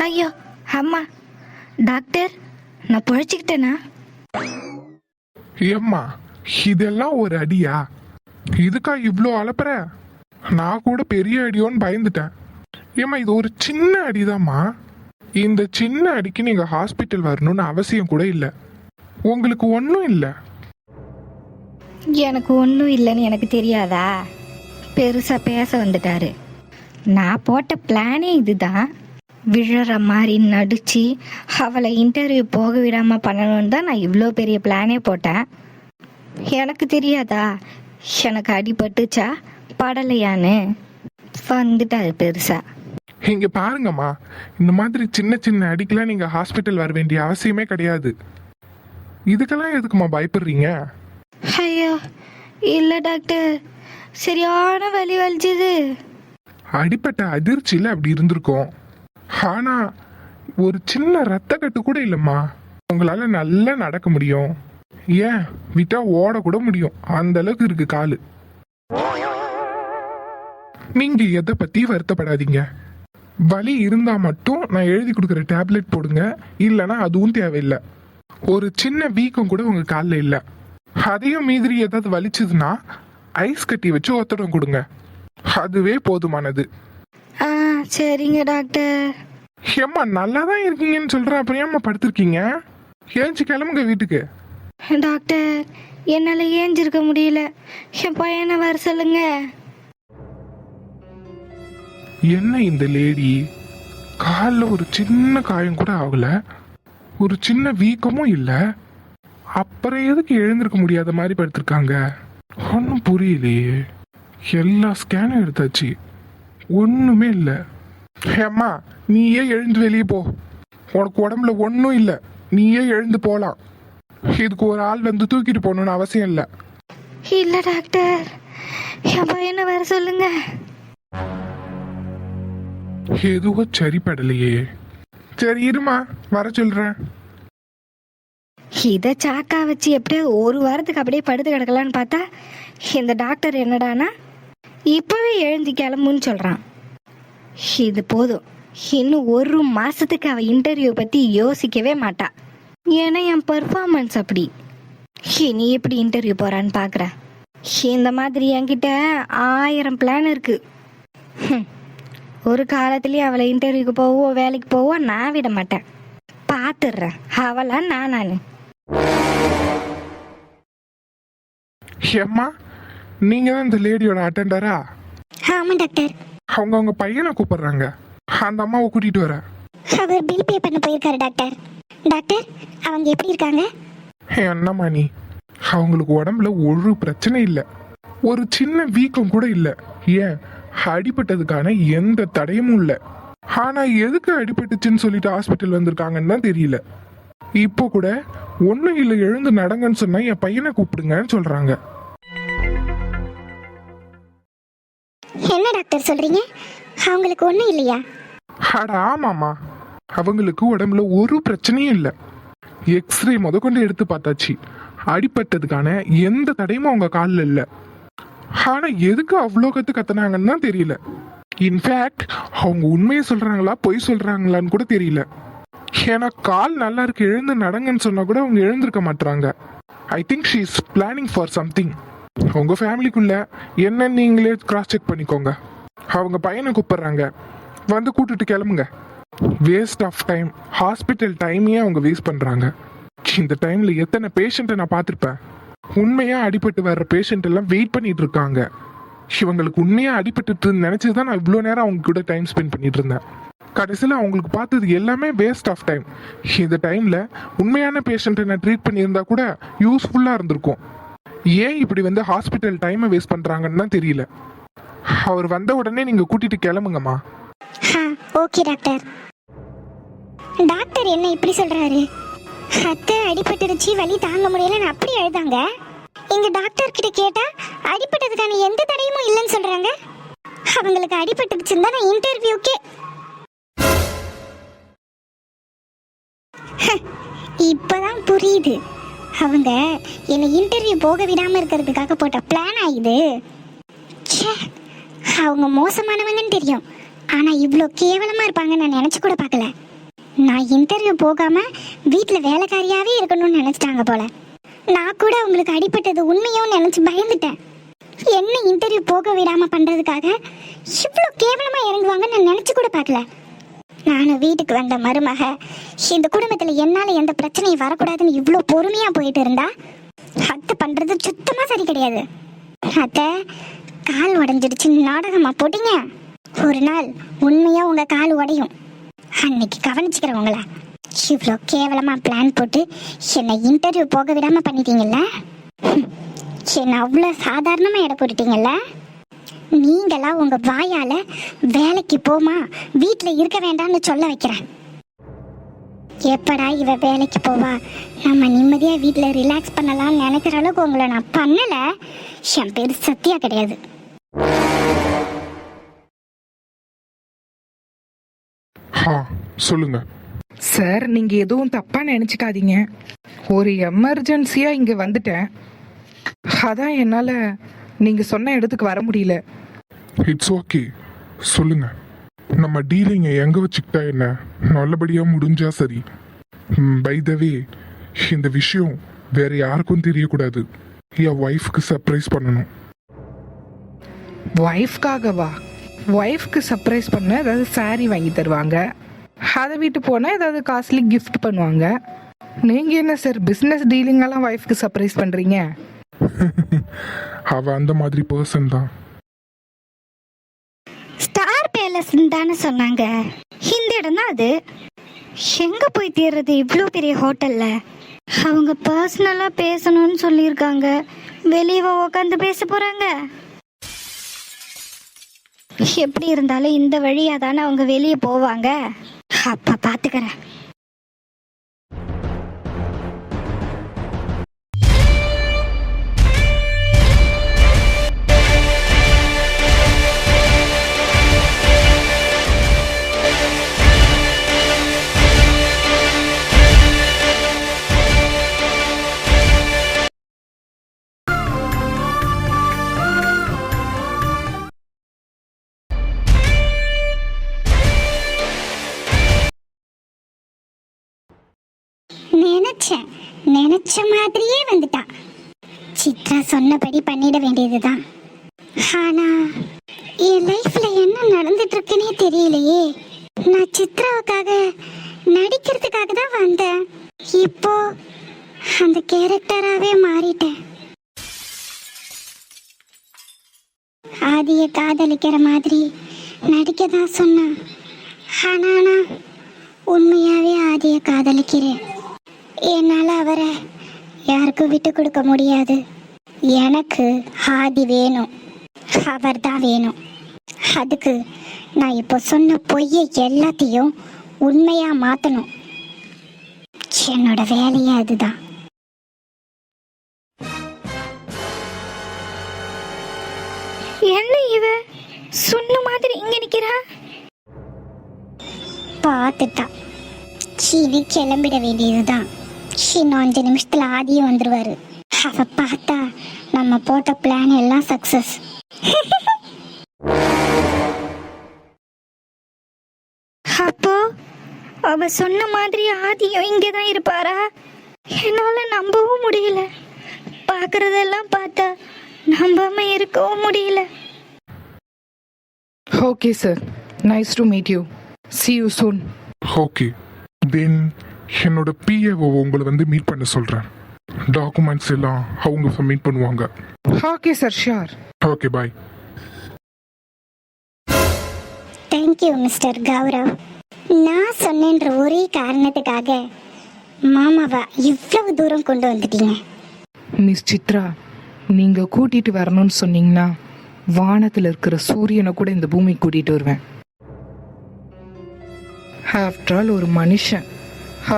ஐயோ அம்மா, டாக்டர் நான் பொழைச்சிக்கிட்டேனா? ஏம்மா, இதெல்லாம் ஒரு அடியா? இதுக்கா இவ்வளோ அலப்புற? நான் கூட பெரிய அடியோன்னு பயந்துட்டேன். ஏம்மா, இது ஒரு சின்ன அடிதாம்மா. இந்த சின்ன அடிக்கு நீங்க ஹாஸ்பிட்டல் வரணும்னு அவசியம் கூட இல்லை. உங்களுக்கு ஒன்றும் இல்லை. எனக்கு ஒன்றும் இல்லைன்னு எனக்கு தெரியாதா? பெருசாக பேச வந்துட்டாரு. நான் போட்ட பிளானே இதுதான். விழற மாதிரி நடிச்சு அவளை இன்டர்வியூ போக விடாமல் பண்ணணும்னு தான் நான் இவ்வளோ பெரிய பிளானே போட்டேன். எனக்கு தெரியாதா எனக்கு அடிபட்டுச்சா படலையான்னு? வந்துட்டாரு பெருசா. இங்க பாருங்கம்மா, இந்த மாதிரி சின்ன சின்ன அடிக்கெல்லாம் நீங்க ஹாஸ்பிட்டல் வர வேண்டிய அவசியமே கிடையாது. இதுக்கெல்லாம் எதுக்குமா பயப்படுறீங்க? ஐயோ இல்லை டாக்டர், சரியான வலி வலிச்சுது. அடிப்பட்ட அதிர்ச்சியில் அப்படி இருந்திருக்கும். ஆனா ஒரு சின்ன ரத்த கட்டு கூட இல்லைம்மா. உங்களால நல்லா நடக்க முடியும். ஏன் விட்டா ஓட கூட முடியும். அந்த அளவுக்கு இருக்கு காலு. நீங்க எதை பத்தி வருத்தப்படாதீங்க. வலி இருந்தா மட்டும் நான் எழுதி கொடுக்குற டேப்லெட் போடுங்க. இல்லைன்னா அதுவும் தேவையில்லை. ஒரு சின்ன வீக்கம் கூட உங்க காலில் இல்லை. அதையும் மீறி ஏதாவது வலிச்சதுன்னா ஐஸ் கட்டி வச்சு ஒத்தடம் கொடுங்க. அதுவே போதுமானது. ஆ சரிங்க டாக்டர். ஏம்மா, நல்லா தான் இருக்கீங்கன்னு சொல்றேன், அப்புறம் ஏம்மா படுத்திருக்கீங்க? ஏஞ்சி கிளம்புங்க வீட்டுக்கு. டாக்டர் என்னால் ஏஞ்சிருக்க முடியல, என் பையனை வர சொல்லுங்க. என்ன இந்த லேடி, காலில் ஒரு சின்ன காயம் கூட ஆகல, ஒரு சின்ன வீக்கமும் இல்லை, அப்புறம் எதுக்கு எழுந்திருக்க முடியாத மாதிரி படுத்திருக்காங்க? ஒன்றும் புரியலையே. எல்லா ஸ்கேனும் எடுத்தாச்சு, ஒன்றுமே இல்லை. ஏம்மா, நீயே எழுந்து வெளியே போ. உனக்கு உடம்புல ஒன்றும் இல்லை, நீயே எழுந்து போகலாம். இதுக்கு ஒரு ஆள் வந்து தூக்கிட்டு போகணும்னு அவசியம் இல்லை. இல்லை டாக்டர், என் பையனை வர சொல்லுங்க. எதுவும் சரிப்படலையே. சரி இருமா, வர சொல்றேன். இதை சாக்கா வச்சு எப்படியோ ஒரு வாரத்துக்கு அப்படியே படுத்து கிடக்கலான்னு பார்த்தா இந்த டாக்டர் என்னடானா இப்போவே எழுந்து கிளம்புன்னு சொல்கிறான். இது போதும், இன்னும் ஒரு மாதத்துக்கு அவள் இன்டர்வியூ பற்றி யோசிக்கவே மாட்டா. ஏன்னா என் பர்ஃபார்மன்ஸ் அப்படி. நீ எப்படி இன்டர்வியூ போகிறான்னு பார்க்குறேன். இந்த மாதிரி என்கிட்ட 1000 பிளான் இருக்குது. ஒரு காலத்துலேயும் அவளை இன்டர்வியூக்கு போவோ வேலைக்கு போவோ நான் விட மாட்டேன். பார்த்துடுறேன் அவளா நான். ஏம்மா, நீங்க தான் இந்த லேடியோட அட்டெண்டரா? ஆமாம் டாக்டர். அவங்க பையனை கூப்பிடுறாங்க, அந்த அம்மாவை கூட்டிட்டு வர. அவர் பில் பே பண்ண போயிருக்காரு டாக்டர். டாக்டர் அவங்க எப்படி இருக்காங்க? என்னம்மா நீ, அவங்களுக்கு உடம்புல ஒரு பிரச்சனை இல்லை, ஒரு சின்ன வீக்கம் கூட இல்லை. ஏன் அடிபட்டதுக்கான எந்த தடையமும் இல்லை. ஆனா எதுக்கு அடிபட்டுச்சுன்னு சொல்லிட்டு ஹாஸ்பிட்டல் வந்திருக்காங்கன்னு தான் தெரியல. இப்போ கூட ஒன்றும் இல்லை, எழுந்து நடங்கன்னு சொன்னா என் பையனை கூப்பிடுங்கன்னு சொல்றாங்க. என்ன டாக்டர் சொல்றீங்க? அவங்களுக்கு ஒன்றும் இல்லையா? அட ஆமாம்மா, அவங்களுக்கு உடம்புல ஒரு பிரச்சனையும் இல்லை. எக்ஸ்ரே கொண்டு எடுத்து பார்த்தாச்சு, அடிபட்டதுக்கான எந்த தடையும் அவங்க காலில் இல்லை. ஆனா எதுக்கு அவ்வளோ கத்துனாங்கன்னு தான் தெரியல. இன்ஃபேக்ட் அவங்க உண்மையை சொல்றாங்களா பொய் சொல்றாங்களான்னு கூட தெரியல. ஏன்னா கால் நல்லா இருக்கு, எழுந்து நடங்கன்னு சொன்னா கூட அவங்க எழுந்திருக்க மாட்டாங்க. I think she is planning for something. உங்க ஃபேமிலிக்குள்ள என்ன நீங்களே கிராஸ் செக் பண்ணிக்கோங்க. அவங்க பையனை கூப்பிடுறாங்க, வந்து கூட்டிட்டு கிளம்புங்க. வேஸ்ட் ஆஃப் டைம், ஹாஸ்பிட்டல் டைமையே அவங்க வேஸ்ட் பண்றாங்க. இந்த டைம்ல எத்தனை பேஷண்ட்டை நான் பார்த்துருப்பேன். உண்மையா அடிபட்டு வர்ற பேஷண்ட் எல்லாம் வெயிட் பண்ணிட்டு இருக்காங்க. இவங்களுக்கு உண்மையா அடிபட்டு நினைச்சுதான் நான் இவ்வளோ நேரம் அவங்க கூட டைம் ஸ்பெண்ட் பண்ணிட்டு இருந்தேன். கடைசியில் அவங்களுக்கு பார்த்தது எல்லாமே வேஸ்ட் ஆஃப் டைம். இந்த டைம்ல உண்மையான பேஷண்ட்டை நான் ட்ரீட் பண்ணியிருந்தா கூட யூஸ்ஃபுல்லா இருந்திருக்கும். ஏன் இப்படி வந்து ஹாஸ்பிட்டல் டைமை வேஸ்ட் பண்றாங்கன்னு தான் தெரியல. அவர் வந்த உடனே நீங்க கூட்டிட்டு கிளம்புங்கம்மா. Okay doctor. டாக்டர் என்ன இப்படி சொல்றாரு? அத்தை அடிபட்டுருச்சு, வலி தாங்க முடியலன்னு அப்படி எழுதாங்க. எங்க டாக்டர் கிட்ட கேட்டா அடிபட்டதுக்கான எந்த தடையும் இல்லைன்னு சொல்றாங்க. அவங்களுக்கு அடிபட்டுருச்சுன்னு தான் நான் இன்டர்வியூக்கே. இப்பதான் புரியுது, அவங்க என்னை இன்டர்வியூ போக விடாம இருக்கிறதுக்காக போட்ட பிளான் ஆகுது. அவங்க மோசமானவங்கன்னு தெரியும், ஆனா இவ்வளோ கேவலமா இருப்பாங்கன்னு நான் நினைச்சு கூட பார்க்கல. நான் இன்டர்வியூ போகாம வீட்டில் வேலைக்காரியாவே இருக்கணும்னு நினைச்சிட்டாங்க போல. நான் கூட உங்களுக்கு அடிபட்டது உண்மையும் நினைச்சு பயந்துட்டேன். என்ன இன்டர்வியூ போக விடாம பண்றதுக்காக இவ்வளோ கேவலமா இறங்குவாங்கன்னு நான் நினைச்சு கூட பார்க்கல. நானும் வீட்டுக்கு வந்த மருமக இந்த குடும்பத்துல என்னால எந்த பிரச்சனையும் வரக்கூடாதுன்னு இவ்வளோ பொறுமையா போயிட்டு இருந்தா அத்தை பண்றது சுத்தமா சரி கிடையாது. அத்தை கால் உடைஞ்சிடுச்சு நாடகமா போட்டீங்க. ஒரு நாள் உண்மையா உங்க கால் உடையும், அன்னைக்கு கவனிச்சுக்கிறவங்கள. இவ்வளோ கேவலமா பிளான் போட்டு என்னை இன்டர்வியூ போக விடாம பண்ணிட்டீங்கல்ல, என்ன அவ்வளோ சாதாரணமா எடை போட்டுட்டீங்கல்ல. நீங்களா உங்க வாயால வேலைக்கு போமா வீட்டில் இருக்க வேண்டாம்னு சொல்ல வைக்கிறேன். எப்படா இவ வேலைக்கு போவா, நம்ம நிம்மதியா வீட்டில் ரிலாக்ஸ் பண்ணலாம்னு நினைக்கிற அளவுக்கு உங்களை நான் பண்ணல. என் பேர் சத்யா கிடையாது. சொல்லுங்க சார். நீங்க எதுவும் தப்பா நினைச்சுக்காதீங்க. ஒரு எமர்ஜென்சியா இங்க வந்துட்டேன், அதான் என்னால நீங்க சொன்ன இடத்துக்கு வர முடியல. இட்ஸ் ஓகே, சொல்லுங்க. நம்ம டீலிங்க எங்க வச்சுக்கிட்டா என்ன, நல்லபடியா முடிஞ்சா சரி. பை த வே, இந்த விஷயம் வேற யாருக்கும் தெரியக்கூடாது. என் ஒய்ஃப்க்கு சர்ப்ரைஸ் பண்ணணும். ஒய்ஃப்காகவா? ஒய்ஃப்க்கு சர்ப்ரைஸ் பண்ண ஏதாவது சாரி வாங்கி தருவாங்க, அதை விட்டு போனால் ஏதாவது காஸ்ட்லி கிஃப்ட் பண்ணுவாங்க. நீங்கள் என்ன சார் பிஸ்னஸ் டீலிங்கெல்லாம் ஒய்ஃப்க்கு சர்ப்ரைஸ் பண்ணுறீங்க? அவ அந்த மாதிரி பர்சன் தான். ஸ்டார் பேலஸ் தானே சொன்னாங்க, இந்த இடம் தான் அது. எங்க போய் தேடுறது இவ்வளோ பெரிய ஹோட்டல்ல? அவங்க பர்சனலா பேசணும்னு சொல்லியிருக்காங்க, வெளியே உட்காந்து பேச போறாங்க. எப்படி இருந்தாலும் இந்த வழியா தானே அவங்க வெளியே போவாங்க. அப்ப பாத்துக்கிறேன். நினைச்ச மாதிரியே வந்துட்டா. சித்ரா சொன்னபடி பண்ணிட வேண்டியதுதான். ஆனா என் லைஃப்ல என்ன நடந்துட்டு இருக்குன்னே தெரியலையே. நான் சித்ராவுக்காக நடிக்கிறதுக்காக தான் வந்தேன், இப்போ அந்த கேரக்டராகவே மாறிட்டேன். ஆதியை காதலிக்கிற மாதிரி நடிக்க தான் சொன்னேன், ஆனா நான் உண்மையாவே ஆதியை காதலிக்கிறேன். என்னால் அவரை யாருக்கும் விட்டு கொடுக்க முடியாது. எனக்கு ஆதி வேணும், அவர் தான் வேணும். அதுக்கு நான் இப்போ சொன்ன பொய்யை எல்லாத்தையும் உண்மையா மாற்றணும். என்னோட வேலையே அதுதான். என்ன இவ சொன்ன மாதிரி இங்க நிக்கிறா? பார்த்துட்டா, சீனி கிளம்பிட வேண்டியதுதான். இன்னும் 5 நிமிஷத்துல ஆதியும் வந்துருவாரு. அவ பார்த்தா நம்ம போட்ட பிளான் எல்லாம் சக்சஸ். அப்போ அவ சொன்ன மாதிரி ஆதியும் இங்கதான் இருப்பாரா? என்னால நம்பவும் முடியல. பாக்குறதெல்லாம் பார்த்தா நம்பாம இருக்கவும் முடியல. Okay sir, nice to meet you. see you soon. Okay, then என்னோட பிஏஓ உங்களை வந்து மீட் பண்ண சொல்கிறேன். டாக்குமெண்ட்ஸ் எல்லாம் அவங்க சப்மிட் பண்ணுவாங்க. Okay sir, sure. Okay, bye. Thank you mister Gaurav. நான் சொன்னேன்ற ஒரே காரணத்துக்காக மாமாவா இவ்வளவு தூரம் கொண்டு வந்துட்டீங்க. மிஸ் சித்ரா, நீங்கள் கூட்டிகிட்டு வரணும்னு சொன்னீங்கன்னா வானத்தில் இருக்கிற சூரியனை கூட இந்த பூமிக்கு கூட்டிகிட்டு வருவேன். ஆஃப்டர் ஆல் ஒரு மனுஷன்,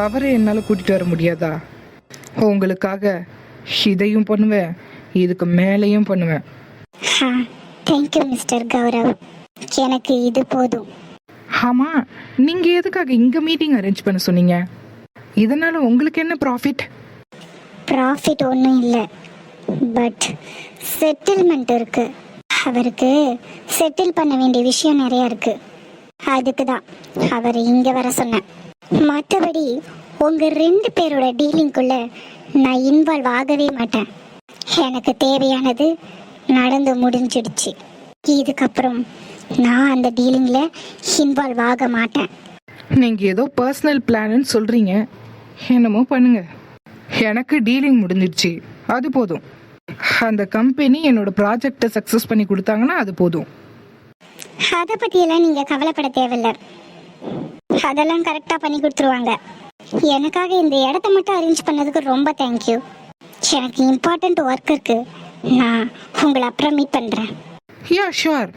அவரை என்னால் கூட்டிகிட்டு வர முடியாதா? உங்களுக்காக இதையும் பண்ணுவேன், இதுக்கு மேலேயும் பண்ணுவேன். தேங்க்யூ மிஸ்டர் கௌரவ், எனக்கு இது போதும். ஆமாம், நீங்கள் எதுக்காக இங்கே மீட்டிங் அரேஞ்ச் பண்ண சொன்னீங்க? இதனால் உங்களுக்கு என்ன ப்ராஃபிட்? ப்ராஃபிட் ஒன்றும் இல்லை, பட் செட்டில்மெண்ட் இருக்கு. அவருக்கு செட்டில் பண்ண வேண்டிய விஷயம் நிறையா இருக்கு. அதுக்கு தான் அவரை இங்கே வர சொன்னேன். மற்றபடி உங்க 2 பேரோட டீலிங்குள்ள நான் இன்வால்வ் ஆகவே மாட்டேன். எனக்கு தேவையானது நடந்து முடிஞ்சிடுச்சு. இதுக்கப்புறம் நான் அந்த டீலிங்ல இன்வால்வ் ஆக மாட்டேன். நீங்க ஏதோ பர்சனல் பிளான்னு சொல்றீங்க. என்னமோ பண்ணுங்க. எனக்கு டீலிங் முடிஞ்சிடுச்சு, அது போதும். அந்த கம்பெனி என்னோட ப்ராஜெக்டை சக்ஸஸ் பண்ணி கொடுத்தாங்கன்னா அது போதும். அதை பற்றியெல்லாம் நீங்கள் கவலைப்பட தேவையில்லை. அதெல்லாம் கரெக்டாக பண்ணி கொடுத்துருவாங்க. எனக்காக இந்த இடத்த மட்டும் அரேஞ்ச் பண்ணதுக்கு ரொம்ப தேங்க்யூ. எனக்கு இம்பார்ட்டண்ட் ஒர்க் இருக்கு. நான் உங்களை அப்புறம் மீட் பண்ணுறேன். யா ஷுவர்.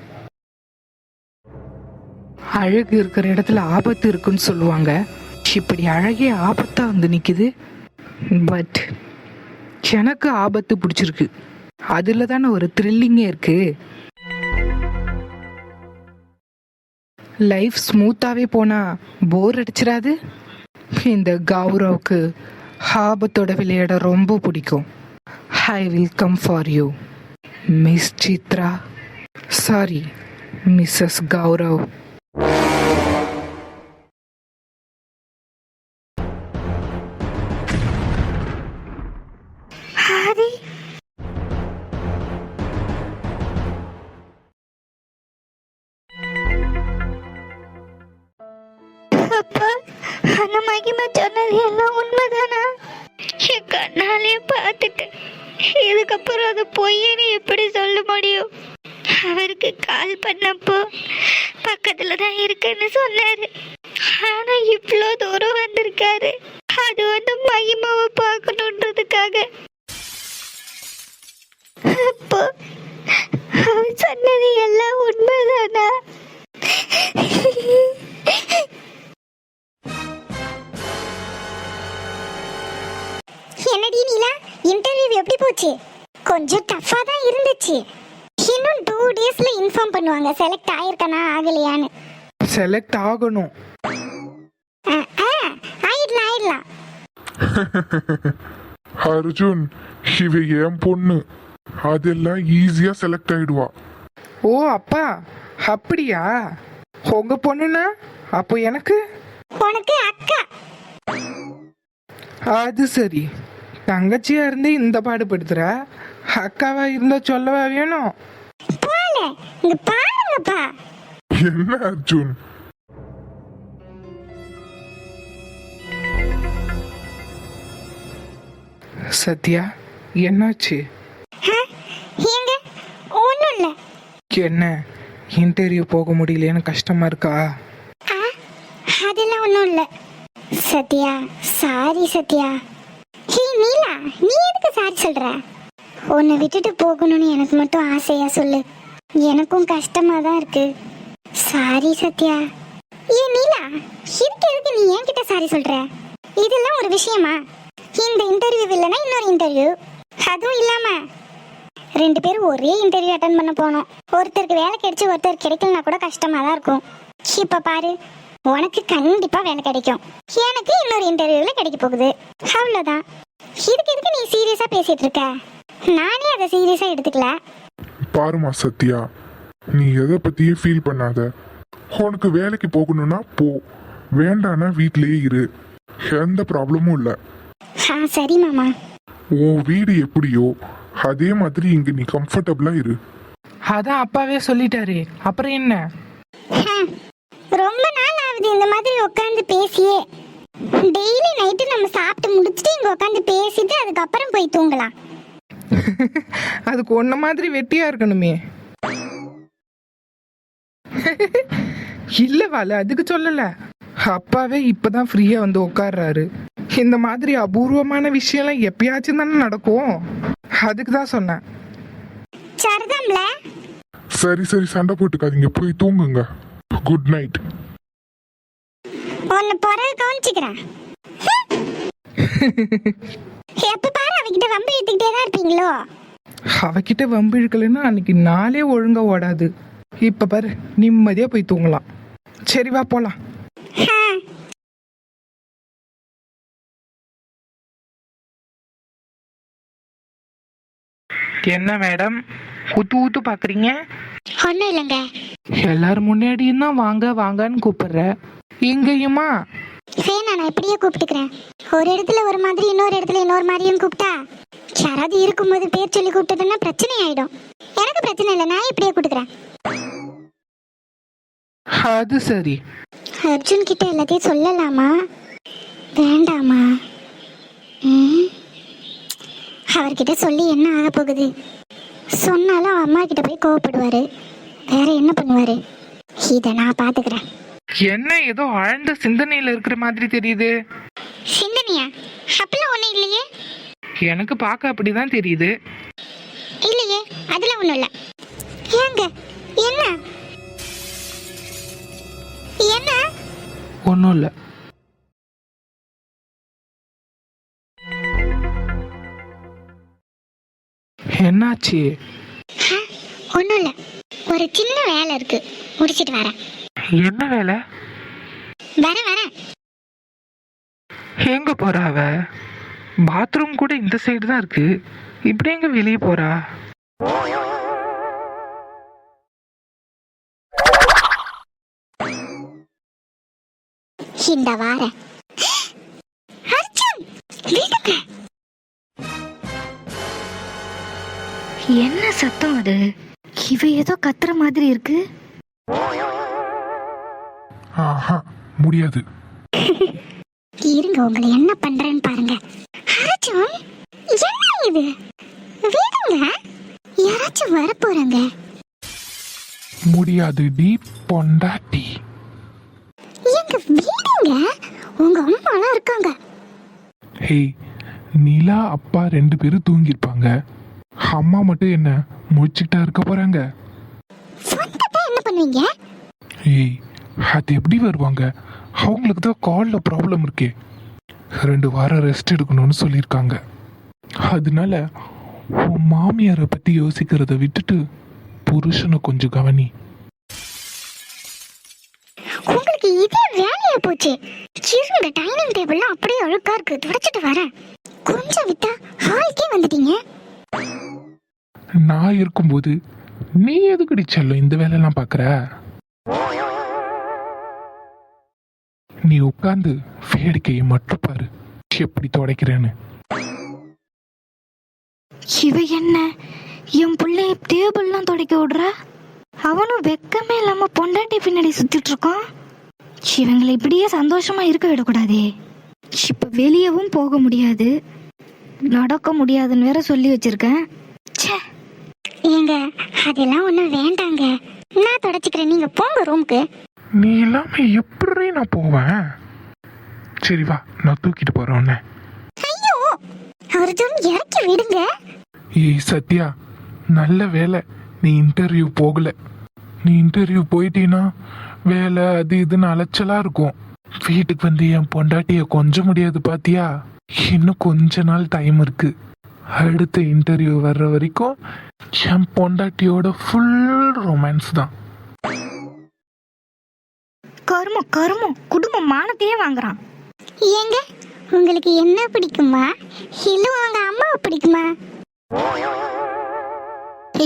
அழகு இருக்கிற இடத்துல ஆபத்து இருக்குன்னு சொல்லுவாங்க. இப்படி அழகே ஆபத்தா வந்து நிக்குது. பட் எனக்கு ஆபத்து பிடிச்சிருக்கு. அதுல தானே ஒரு த்ரில்லிங்கே இருக்கு. லைஃப் ஸ்மூத்தாவே போனா போர் அடிச்சிடாது. இந்த கௌரவுக்கு ஆபத்தோட விளையாட ரொம்ப பிடிக்கும். I will come for you miss Chitra. Sorry Mrs Gaurav. Aadhi, அப்பா, அந்த மகிமா சொன்னது எல்லாம் உண்மைதானா? என் கண்ணாலே பார்த்துட்டேன். இதுக்கப்புறம் அது பொய்யன்னு எப்படி சொல்ல முடியும்? அவருக்கு கால் பண்ணப்போ பக்கத்துல தான் இருக்குன்னு சொன்னாரு. ஆனா இவ்வளோ தூரம் வந்திருக்காரு. அது வந்து மகிமாவை பார்க்கணுன்றதுக்காக. அப்போ அவன் சொன்னது எல்லாம் உண்மைதானா? என்னடி நீலா, இன்டர்வியூ எப்படி போச்சு? கொஞ்சம் டஃப்பா தான் இருந்துச்சு. இன்னும் 2 டேஸ்ல இன்ஃபார்ம் பண்ணுவாங்க செலக்ட் ஆயிருக்கனா ஆகலையான்னு. செலக்ட் ஆகணும். ஆயிடலாம். அர்ஜுன், இவ என் பொண்ணு. அதெல்லாம் ஈஸியா செலக்ட் ஆயிடுவா. ஓ அப்பா, அப்படியா? உங்க பொண்ணுனா அப்போ எனக்கு உனக்கு அக்கா. அது சரி. தங்கச்சியா இருந்து இந்த பாடுபடுத்துற, அக்காவா இருந்தா சொல்லவா வேணும்? போல இங்க பாருங்கப்பா. என்ன அர்ஜுன்? சத்யா, என்னாச்சு? ஏங்க ஒண்ணும் இல்ல. என்ன இன்டர்வியூ போக முடியலைன்னு கஷ்டமா இருக்கா? அதெல்லாம் ஒண்ணும் இல்ல. சத்யா, சாரி சத்யா. ஹே நீலா, நீ எதுக்கு சாரி சொல்ற? உன்னை விட்டுட்டு போகணும்னு எனக்கு மட்டும் ஆசையா சொல்லு. எனக்கும் கஷ்டமா தான் இருக்கு. சாரி சத்யா. ஏ நீலா, இதுக்கு எதுக்கு நீ என்கிட்ட சாரி சொல்ற? இதெல்லாம் ஒரு விஷயமா? இந்த இன்டர்வியூ இல்லைன்னா இன்னொரு இன்டர்வியூ, அதுவும் இல்லாம 2 பேரும் ஒரே இன்டர்வியூ அட்டன் பண்ண போனோம். ஒருத்தருக்கு வேலை கிடைச்சு ஒருத்தர் கிடைக்கலனா கூட கஷ்டமா தான் இருக்கும். இப்ப பாரு, உனக்கு கண்டிப்பா வேலை கிடைக்கும், எனக்கு இன்னொரு இன்டர்வியூல கிடைக்க போகுது. அவ்வளவுதான். இதுக்கு எதுக்கு நீ சீரியஸா பேசிட்டு இருக்க? நானே அதை சீரியஸா எடுத்துக்கல. பாருமா சத்யா, நீ எதை பத்தியே ஃபீல் பண்ணாத. உனக்கு வேலைக்கு போகணும்னா போ, வேண்டானா வீட்லயே இரு. எந்த ப்ராப்ளமும் இல்லை. சரி மாமா. உன் வீடு எப்படியோ அதே மாதிரி இங்க நீ கம்ஃபர்டபுளா இரு. அதான் அப்பாவே சொல்லிட்டாரு, அப்புறம் என்ன? ரொம்ப நாள் ஆகுது இந்த மாதிரி உட்காந்து பேசியே. டெய்லி நைட்டு நம்ம சாப்பிட்டு முடிச்சுட்டு இங்க உட்காந்து பேசிட்டு அதுக்கப்புறம் போய் தூங்கலாம். அதுக்கு ஒன்ன மாதிரி வெட்டியா இருக்கணுமே. இல்ல வாழ, அதுக்கு சொல்லல. அப்பாவே இப்பதான் ஃப்ரீயா வந்து உட்கார்றாரு. இந்த மாதிரி அபூர்வமான விஷயம்லாம் எப்பயாச்சும் தானே நடக்கும். அதுக்கு தான் சொன்னேன். சரிதான்ல. சரி சரி, சண்டை போட்டுக்காதீங்க, போய் தூங்குங்க. Good night. உன்னை பிறகு கவனிச்சுக்கிறேன். எப்ப பாரு அவகிட்ட வம்பு இழுத்துக்கிட்டே தான் இருப்பீங்களோ? அவகிட்ட வம்பு இழுக்கலைன்னா அன்னைக்கு நாளே ஒழுங்கா ஓடாது. இப்ப பாரு, நிம்மதியா போய் தூங்கலாம். சரி வா போலாம். என்ன மேடம் ஊத்து ஊத்து பாக்குறீங்க? ஒன்றும் இல்லைங்க. எல்லாரும் முன்னாடியும் தான் வாங்க வாங்கன்னு கூப்பிடுற, இங்கேயுமா? வேணா, நான் இப்படியே கூப்பிட்டுக்கிறேன். ஒரு இடத்துல ஒரு மாதிரி, இன்னொரு இடத்துல இன்னொரு மாதிரியும் கூப்பிட்டா யாராவது இருக்கும்போது பேர் சொல்லி கூப்பிட்டதுன்னா பிரச்சனை ஆயிடும். எனக்கு பிரச்சனை இல்லை, நான் இப்படியே கூப்பிட்டுக்கிறேன். அது சரி. அர்ஜுன் கிட்ட எல்லாத்தையும் சொல்லலாமா வேண்டாமா? அவர்கிட்ட சொல்லி என்ன ஆக போகுது? சொன்னாலும் அம்மா கிட்ட போய் கோவப்படுவாரு. வேற என்ன பண்ணுவாரு? இதை நான் பாத்துக்கிறேன். என்ன ஏதோ ஆழ்ந்த சிந்தனையில இருக்கிற மாதிரி தெரியுது. சிந்தனையா? அப்பெல்லாம் ஒண்ணும் இல்லையே. எனக்கு பார்க்க அப்படிதான் தெரியுது. இல்லையே, அதெல்லாம் ஒண்ணும் இல்ல. ஏங்க என்ன என்ன? ஒன்றும் இல்லை. என்னாச்சு? ஒண்ணும் இல்ல, ஒரு சின்ன வேலை இருக்கு, முடிச்சிட்டு வரேன். என்ன வேலை? வரேன். எங்க போறா அவ? பாத்ரூம் கூட இந்த சைடு தான் இருக்கு, இப்படி எங்க வெளியே போறா? இந்த வாரம் அர்ஜுன் விடுங்க. என்ன சத்தம் அது? இவ ஏதோ கத்துற மாதிரி இருக்கு. ஆஹா, முடியாது. இருங்க, உங்களை என்ன பண்றேன்னு பாருங்க. அர்ஜுன், என்ன இது? விடுங்க, யாராச்சும் வர போறாங்க. முடியாது டி பொண்டாட்டி. எங்க விடுங்க, உங்க அம்மாலாம் இருக்காங்க. ஹே, நிலா அப்பா 2 பேரும் தூங்கிருப்பாங்க. அம்மா மட்டும் என்ன முடிச்சுக்கிட்டா இருக்க போறாங்க? சொந்தப்பா என்ன பண்ணுவீங்க? ஏய், அது எப்படி வருவாங்க? அவங்களுக்கு தான் கால்ல ப்ராப்ளம் இருக்கே. 2 வாரம் ரெஸ்ட் எடுக்கணும்னு சொல்லியிருக்காங்க. அதனால உன் மாமியாரை பத்தி யோசிக்கிறத விட்டுட்டு புருஷனை கொஞ்சம் கவனி. உங்களுக்கு இதே வேலையா போச்சு. இருங்க, டைனிங் டேபிள்லாம் அப்படியே அழுக்கா இருக்கு, துடைச்சிட்டு வரேன். கொஞ்சம் விட்டா ஹால்க்கே வந்துட்டீங்க. நான் இருக்கும்போது நீ எதுக்குடி செல்லும் இந்த வேலையெல்லாம் பார்க்குற? நீ உட்காந்து வேடிக்கையை மட்டும் பாரு, எப்படி துடைக்கிறேன்னு. இவ என்ன என் பிள்ளைய டேபிள்லாம் துடைக்க விடுறா? அவனும் வெக்கமே இல்லாம பொண்டாட்டி பின்னாடி சுத்திட்டு இருக்கான். இவங்களை இப்படியே சந்தோஷமா இருக்க விடக்கூடாதே. இப்ப வெளியவும் போக முடியாது, நடக்க முடியாதுன்னு வேற சொல்லி வச்சிருக்கேன். ச்சே. ஏங்க, அதெல்லாம் ஒண்ணும் வேண்டாங்க, நான் தொடச்சிக்கிறேன், நீங்க போங்க ரூமுக்கு. நீ இல்லாம எப்படி நான் போவேன்? சரி வா, நான் தூக்கிட்டு போறேன் உன்னை. ஐயோ அர்ஜுன், இறக்கி விடுங்க. ஏய் சத்யா, நல்ல வேலை நீ இன்டர்வியூ போகல. நீ இன்டர்வியூ போயிட்டீன்னா வேலை அது இதுன்னு அலைச்சலா இருக்கும். வீட்டுக்கு வந்து என் பொண்டாட்டிய கொஞ்சம் முடியாது பாத்தியா? இன்னும் கொஞ்ச நாள் டைம் இருக்கு. அடுத்த இன்டர்வியூ வர்ற வரைக்கும் என் பொண்டாட்டியோட ஃபுல் ரொமான்ஸ் தான். கருமம் குடும்ப மானத்தையே வாங்குறான். ஏங்க, உங்களுக்கு என்ன பிடிக்குமா இல்ல உங்க அம்மாவை பிடிக்குமா?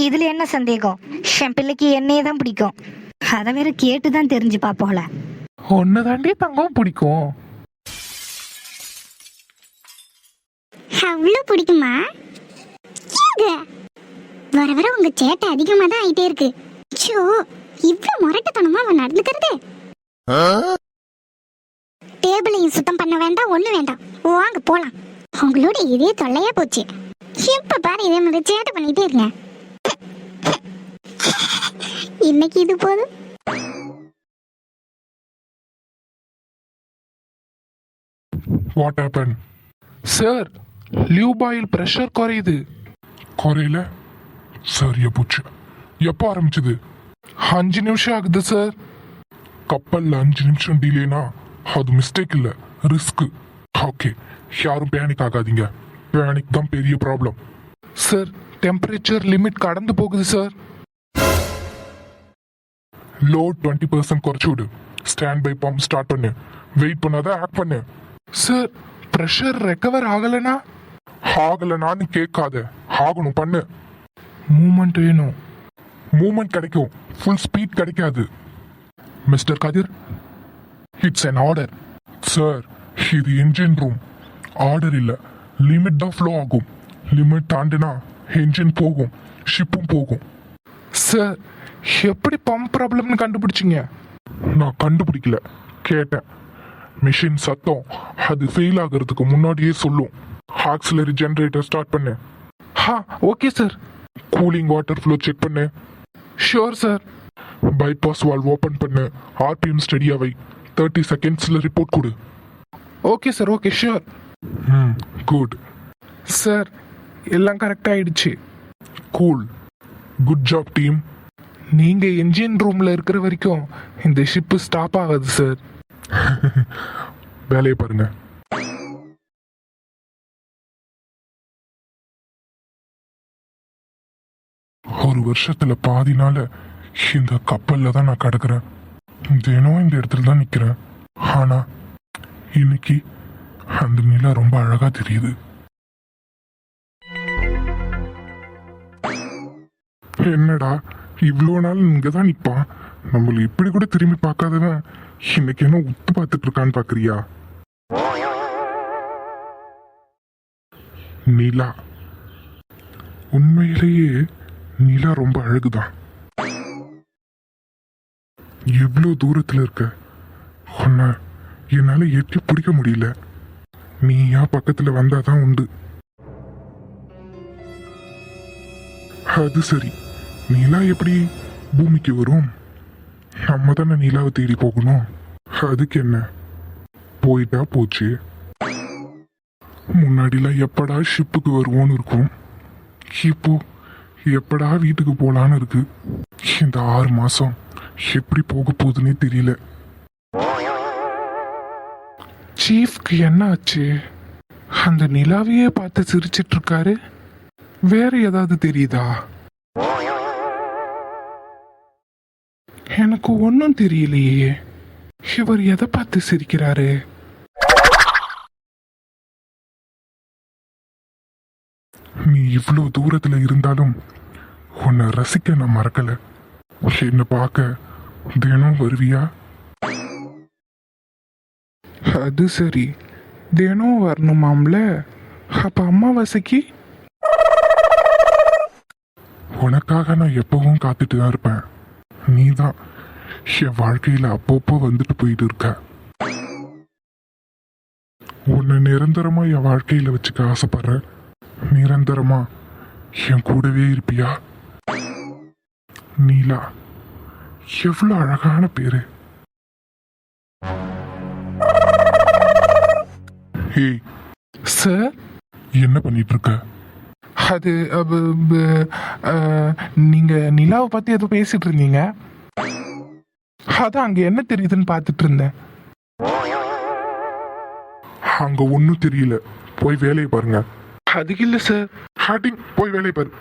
இதுல என்ன சந்தேகம்? என் பிள்ளைக்கு என்னையே தான் பிடிக்கும். அதை வேற கேட்டுதான் தெரிஞ்சுப்பா போல. ஒன்னு தாண்டி தங்கம் பிடிக்கும். அவ்வளவு பிடிக்குமா? ஏங்க, வர வர உங்க சேட்டை அதிகமா தான் ஆயிட்டே இருக்கு. சோ, இவ்வளவு முரட்டுத்தனமா அவன் நடந்துக்கிறது. டேபிளையும் சுத்தம் பண்ண வேண்டாம், ஒண்ணு வேண்டாம், வாங்க போலாம். உங்களோட இதே தொல்லையா போச்சு. எப்ப பாரு இதே மாதிரி சேட்டை பண்ணிட்டே இருங்க. இன்னைக்கு இது போதும். What happen? Sir, lube oil pressure குறையுது. குறையல? சரியா போச்சு. எப்போ ஆரம்பிச்சது? 5 நிமிஷம் ஆகுது சார். கப்பல்ல 5 நிமிஷம் டிலேனா அது மிஸ்டேக் இல்ல, ரிஸ்க். ஓகே, யாரும் பேனிக் ஆகாதீங்க. பேனிக் தான் பெரிய ப்ராப்ளம். சார், டெம்பரேச்சர் லிமிட் கடந்து போகுது சார். லோட் 20% குறைச்சு விடு. ஸ்டாண்ட் பை பம்ப் ஸ்டார்ட் பண்ணு. வெயிட் பண்ணாத ஆக்ட் பண்ணு. சார், பிரஷர் ரெக்கவர் ஆகலனா? ஆகலனான்னு கேட்காத, ஆகணும் பண்ணு. மூமெண்ட் வேணும். மூமெண்ட் கிடைக்கும், ஃபுல் ஸ்பீட் கிடைக்காது. Mister Kathir, it's an order. Sir இது என்ஜின் ரூம். ஆர்டர் இல்லை, லிமிட் தான் ஃப்ளோ ஆகும். லிமிட் தாண்டினா என்ஜின் போகும், ஷிப்பும் போகும். சார் எப்படி பம்ப் ப்ராப்ளம்னு கண்டுபிடிச்சிங்க? நான் கண்டுபிடிக்கல, கேட்டேன். மிஷின் சத்தம் அது ஃபெயில் ஆகிறதுக்கு முன்னாடியே சொல்லும். ஆக்சிலரி ஜெனரேட்டர் ஸ்டார்ட் பண்ணு. Okay sir. Cooling water flow check பண்ணு. Sure sir. Bypass valve open பண்ணு. ஆர்பிஎம் ஸ்டடியா வை. 30 செகண்ட்ஸில் ரிப்போர்ட் கொடு. Okay sir, okay sure. Good. Sir எல்லாம் கரெக்டாக ஆயிடுச்சு. கூல். Good job team. நீங்கள் என்ஜின் ரூமில் இருக்கிற வரைக்கும் இந்த ஷிப்பு ஸ்டாப் ஆகாது சார். வேலையை பாருங்க. ஒரு வருஷத்துல பாதி நாள் இந்த கப்பல்ல தான் நான் கிடக்குறேன். தினம் இந்த இடத்துல தான் நிக்கிறேன். ஆனா இன்னைக்கு அந்த நிலா ரொம்ப அழகா தெரியுது. என்னடா இவ்வளோ நாள் இங்க தான் நிப்பான், நம்மள இப்படி கூட திரும்பி பார்க்காதவன் இன்னைக்கு என்ன உத்து பார்த்துட்டு இருக்கான்னு பாக்குறியா? நிலா, உண்மையிலேயே நிலா ரொம்ப அழகுதான். எவ்வளோ தூரத்துல இருக்க, உன்னை என்னால எட்டி பிடிக்க முடியல. நீயா பக்கத்துல வந்தாதான் உண்டு. அது சரி, நிலா எப்படி பூமிக்கு வரும்? நம்ம தானே நிலாவை தேடி போகணும். அதுக்கு என்ன, போயிட்டா போச்சு. முன்னாடிலாம் எப்படா ஷிப்புக்கு வருவோன்னு இருக்கும், இப்போ எப்படா வீட்டுக்கு போலான்னு இருக்கு. இந்த 6 மாசம் எப்படி போக போகுதுன்னே தெரியல. சீஃப்க்கு என்ன ஆச்சு? அந்த நிலாவையே பார்த்து சிரிச்சிட்டு இருக்காரு. வேற ஏதாவது தெரியுதா? எனக்கு ஒன்றும் தெரியலையே. இவர் எதை பார்த்து சிரிக்கிறாரு? நீ இவ்வளோ தூரத்துல இருந்தாலும் உன்னை ரசிக்க நான் மறக்கல. என்னை பார்க்க தினம் வருவியா? அது சரி, தினம் வரணுமாம்ல. அப்ப அம்மாவாசைக்கு உனக்காக நான் எப்பவும் காத்துட்டு தான் இருப்பேன். நீ தான் என் வாழ்க்கையில அப்பப்போ வந்துட்டு போயிட்டு இருக்க. உன்னை நிரந்தரமா என் வாழ்க்கையில வச்சுக்க ஆசைப்படுற. நிரந்தரமா என் கூடவே இருப்பியா? நீலா, எவ்வளவு அழகான பேரு. ஏய், சார், என்ன பண்ணிட்டு இருக்க? அது நீங்க நிலாவை பத்தி ஏதோ பேசிட்டு இருந்தீங்க. அதான் அங்க என்ன தெரியுதுன்னு பார்த்துட்டு இருந்தேன். அங்க ஒன்னும் தெரியல, போய் வேலையை பாருங்க. அதுக்கு இல்ல சார். ஹாட்டிங், போய் வேலையை பாரு.